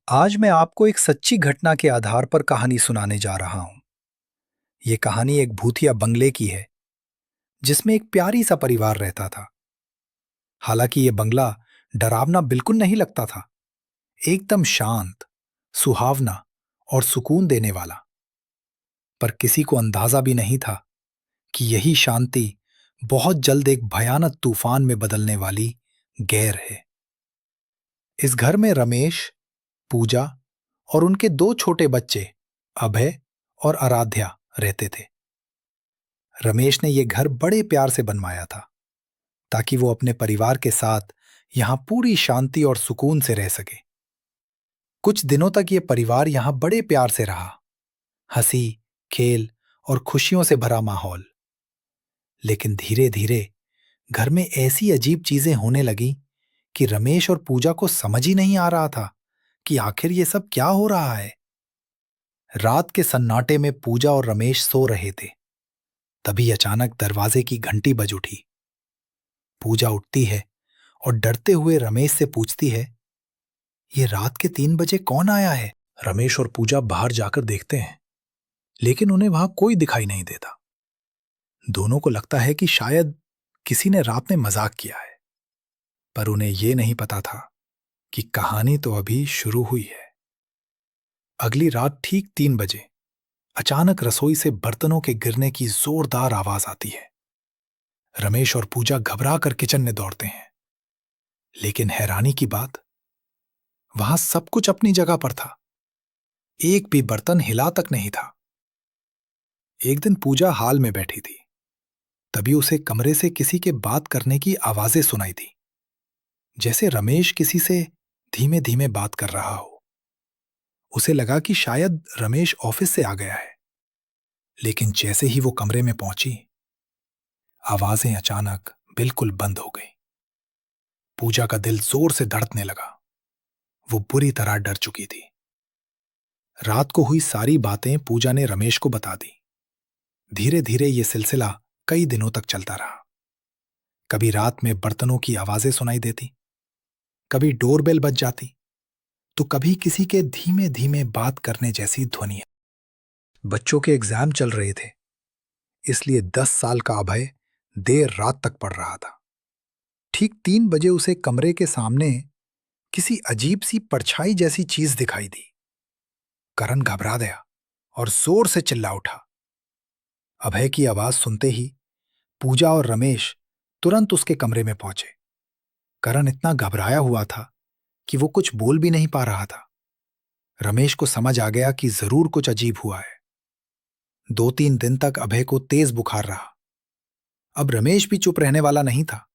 आज मैं आपको एक सच्ची घटना के आधार पर कहानी सुनाने जा रहा हूं। ये कहानी एक भूतिया बंगले की है जिसमें एक प्यारी सा परिवार रहता था। हालांकि ये बंगला डरावना बिल्कुल नहीं लगता था, एकदम शांत, सुहावना और सुकून देने वाला। पर किसी को अंदाजा भी नहीं था कि यही शांति बहुत जल्द एक भयानक तूफान में बदलने वाली गैर है। इस घर में रमेश, पूजा और उनके दो छोटे बच्चे अभय और आराध्या रहते थे। रमेश ने यह घर बड़े प्यार से बनवाया था ताकि वो अपने परिवार के साथ यहां पूरी शांति और सुकून से रह सके। कुछ दिनों तक ये परिवार यहां बड़े प्यार से रहा, हंसी, खेल और खुशियों से भरा माहौल। लेकिन धीरे धीरे घर में ऐसी अजीब चीजें होने लगी कि रमेश और पूजा को समझ ही नहीं आ रहा था कि आखिर ये सब क्या हो रहा है। रात के सन्नाटे में पूजा और रमेश सो रहे थे। तभी अचानक दरवाजे की घंटी बज उठी। पूजा उठती है और डरते हुए रमेश से पूछती है, ये रात के 3 बजे कौन आया है? रमेश और पूजा बाहर जाकर देखते हैं, लेकिन उन्हें वहां कोई दिखाई नहीं देता। दोनों को लगता है कि शायद किसी ने रात में मजाक किया है, पर उन्हें यह नहीं पता था कि कहानी तो अभी शुरू हुई है। अगली रात ठीक 3 बजे अचानक रसोई से बर्तनों के गिरने की जोरदार आवाज आती है। रमेश और पूजा घबरा कर किचन में दौड़ते हैं, लेकिन हैरानी की बात, वहां सब कुछ अपनी जगह पर था। एक भी बर्तन हिला तक नहीं था। एक दिन पूजा हाल में बैठी थी, तभी उसे कमरे से किसी के बात करने की आवाजें सुनाई दी, जैसे रमेश किसी से धीमे धीमे बात कर रहा हो। उसे लगा कि शायद रमेश ऑफिस से आ गया है, लेकिन जैसे ही वो कमरे में पहुंची, आवाजें अचानक बिल्कुल बंद हो गई। पूजा का दिल जोर से धड़कने लगा। वो बुरी तरह डर चुकी थी। रात को हुई सारी बातें पूजा ने रमेश को बता दी। धीरे धीरे ये सिलसिला कई दिनों तक चलता रहा। कभी रात में बर्तनों की आवाजें सुनाई देती, कभी डोरबेल बज जाती, तो कभी किसी के धीमे धीमे बात करने जैसी ध्वनियां। बच्चों के एग्जाम चल रहे थे, इसलिए 10 साल का अभय देर रात तक पढ़ रहा था। ठीक 3 बजे उसे कमरे के सामने किसी अजीब सी परछाई जैसी चीज दिखाई दी। करण घबरा गया और जोर से चिल्ला उठा। अभय की आवाज सुनते ही पूजा और रमेश तुरंत उसके कमरे में पहुंचे। करण इतना घबराया हुआ था कि वो कुछ बोल भी नहीं पा रहा था। रमेश को समझ आ गया कि जरूर कुछ अजीब हुआ है। 2-3 दिन तक अभय को तेज बुखार रहा। अब रमेश भी चुप रहने वाला नहीं था।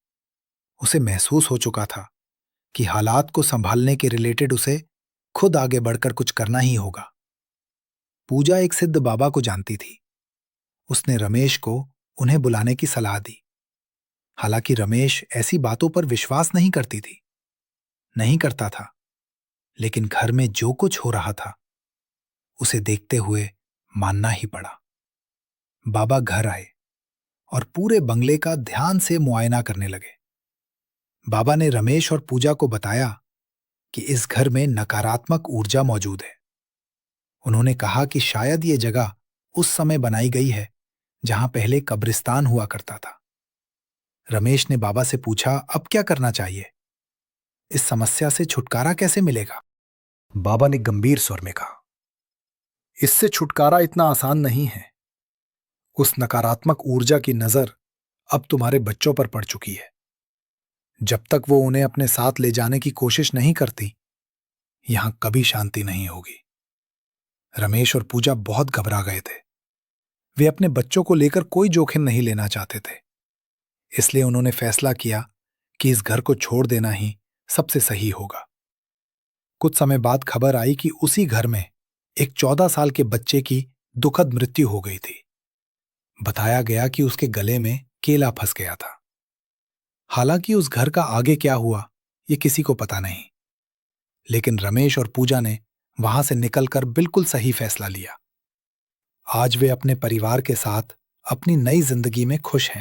उसे महसूस हो चुका था कि हालात को संभालने के रिलेटेड उसे खुद आगे बढ़कर कुछ करना ही होगा। पूजा एक सिद्ध बाबा को जानती थी। उसने रमेश को उन्हें बुलाने की सलाह दी। हालांकि रमेश ऐसी बातों पर विश्वास नहीं करता था, लेकिन घर में जो कुछ हो रहा था उसे देखते हुए मानना ही पड़ा। बाबा घर आए और पूरे बंगले का ध्यान से मुआयना करने लगे। बाबा ने रमेश और पूजा को बताया कि इस घर में नकारात्मक ऊर्जा मौजूद है। उन्होंने कहा कि शायद ये जगह उस समय बनाई गई है जहां पहले कब्रिस्तान हुआ करता था। रमेश ने बाबा से पूछा, अब क्या करना चाहिए? इस समस्या से छुटकारा कैसे मिलेगा? बाबा ने गंभीर स्वर में कहा, इससे छुटकारा इतना आसान नहीं है। उस नकारात्मक ऊर्जा की नजर अब तुम्हारे बच्चों पर पड़ चुकी है। जब तक वो उन्हें अपने साथ ले जाने की कोशिश नहीं करती, यहां कभी शांति नहीं होगी। रमेश और पूजा बहुत घबरा गए थे। वे अपने बच्चों को लेकर कोई जोखिम नहीं लेना चाहते थे, इसलिए उन्होंने फैसला किया कि इस घर को छोड़ देना ही सबसे सही होगा। कुछ समय बाद खबर आई कि उसी घर में एक 14 साल के बच्चे की दुखद मृत्यु हो गई थी। बताया गया कि उसके गले में केला फंस गया था। हालांकि उस घर का आगे क्या हुआ ये किसी को पता नहीं, लेकिन रमेश और पूजा ने वहां से निकलकर बिल्कुल सही फैसला लिया। आज वे अपने परिवार के साथ अपनी नई जिंदगी में खुश हैं।